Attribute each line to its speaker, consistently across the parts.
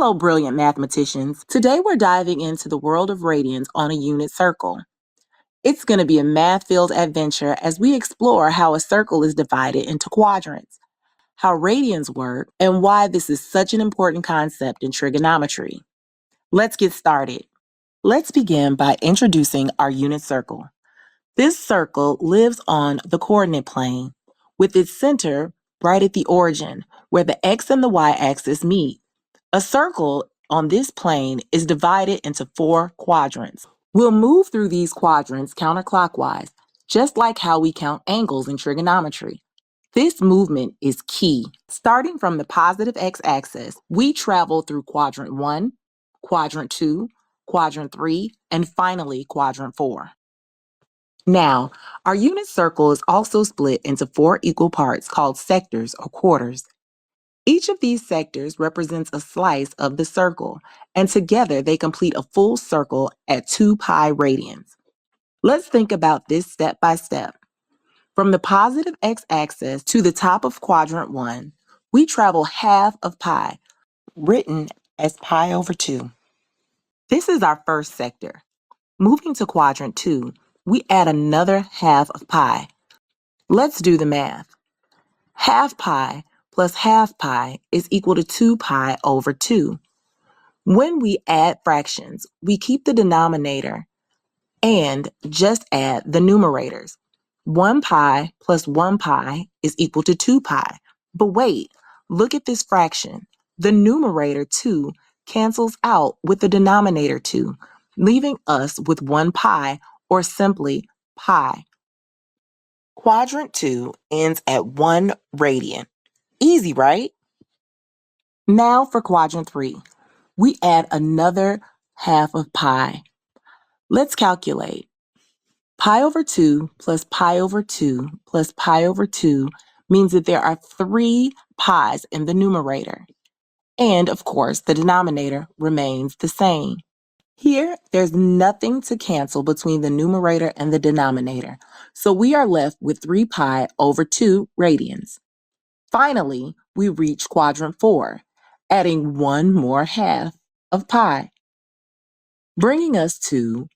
Speaker 1: Hello, brilliant mathematicians. Today we're diving into the world of radians on a unit circle. It's going to be a math-filled adventure as we explore how a circle is divided into quadrants, how radians work, and why this is such an important concept in trigonometry. Let's get started. Let's begin by introducing our unit circle. This circle lives on the coordinate plane, with its center right at the origin, where the x and the y-axis meet. A circle on this plane is divided into 4 quadrants. We'll move through these quadrants counterclockwise, just like how we count angles in trigonometry. This movement is key. Starting from the positive x-axis, we travel through Quadrant I, Quadrant II, Quadrant III, and finally Quadrant IV. Now, our unit circle is also split into 4 equal parts called sectors or quarters. Each of these sectors represents a slice of the circle, and together they complete a full circle at 2 pi radians. Let's think about this step by step. From the positive x-axis to the top of Quadrant 1, we travel half of pi, written as pi over 2. This is our first sector. Moving to Quadrant 2, we add another half of pi. Let's do the math. Half pi plus half pi is equal to 2 pi over 2. When we add fractions, we keep the denominator and just add the numerators. 1 pi plus 1 pi is equal to 2 pi. But wait, look at this fraction. The numerator 2 cancels out with the denominator 2, leaving us with 1 pi, or simply pi. Quadrant 2 ends at 1 radian. Easy, right? Now for Quadrant 3. We add another half of pi. Let's calculate. Pi over 2 plus pi over 2 plus pi over 2 means that there are 3 pi's in the numerator. And, of course, the denominator remains the same. Here, there's nothing to cancel between the numerator and the denominator, so we are left with 3 pi over 2 radians. Finally, we reach Quadrant 4, adding one more half of pi, bringing us to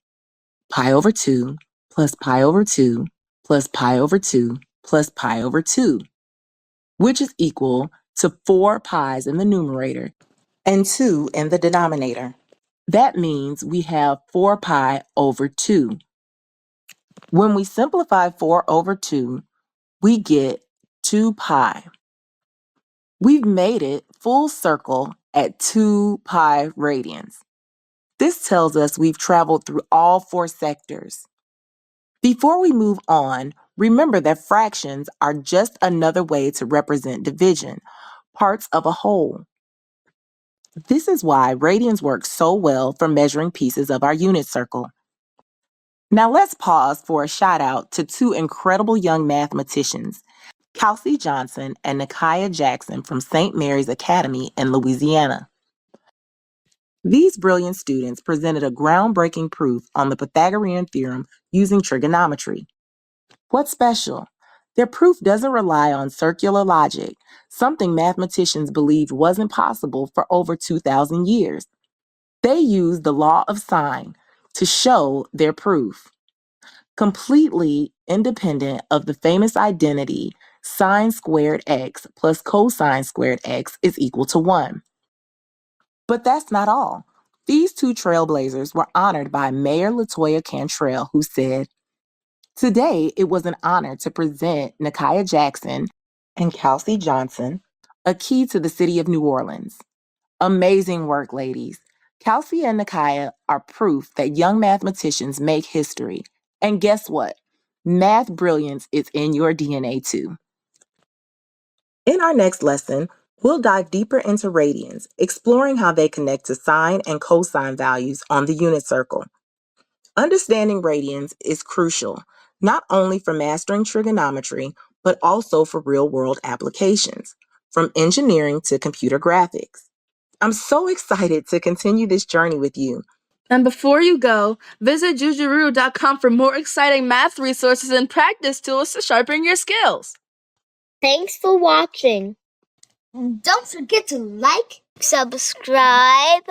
Speaker 1: pi over 2 plus pi over 2 plus pi over 2 plus pi over 2, which is equal to 4 pi's in the numerator and 2 in the denominator. That means we have 4 pi over 2. When we simplify 4 over 2, we get 2 pi. We've made it full circle at 2 pi radians. This tells us we've traveled through all 4 sectors. Before we move on, remember that fractions are just another way to represent division, parts of a whole. This is why radians work so well for measuring pieces of our unit circle. Now let's pause for a shout out to 2 incredible young mathematicians, Calcea Johnson and Nakia Jackson from St. Mary's Academy in Louisiana. These brilliant students presented a groundbreaking proof on the Pythagorean theorem using trigonometry. What's special? Their proof doesn't rely on circular logic, something mathematicians believed wasn't possible for over 2,000 years. They used the law of sine to show their proof, completely independent of the famous identity sine squared x plus cosine squared x is equal to 1. But that's not all. These 2 trailblazers were honored by Mayor LaToya Cantrell, who said, "Today, it was an honor to present Nakia Jackson and Calcea Johnson a key to the city of New Orleans." Amazing work, ladies. Calcea and Nakia are proof that young mathematicians make history. And guess what? Math brilliance is in your DNA too. In our next lesson, we'll dive deeper into radians, exploring how they connect to sine and cosine values on the unit circle. Understanding radians is crucial, not only for mastering trigonometry, but also for real-world applications, from engineering to computer graphics. I'm so excited to continue this journey with you.
Speaker 2: And before you go, visit jujuru.com for more exciting math resources and practice tools to sharpen your skills.
Speaker 3: Thanks for watching. Don't forget to like, subscribe,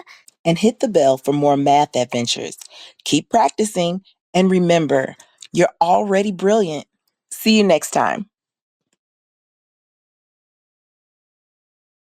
Speaker 1: and hit the bell for more math adventures. Keep practicing, and remember, you're already brilliant. See you next time.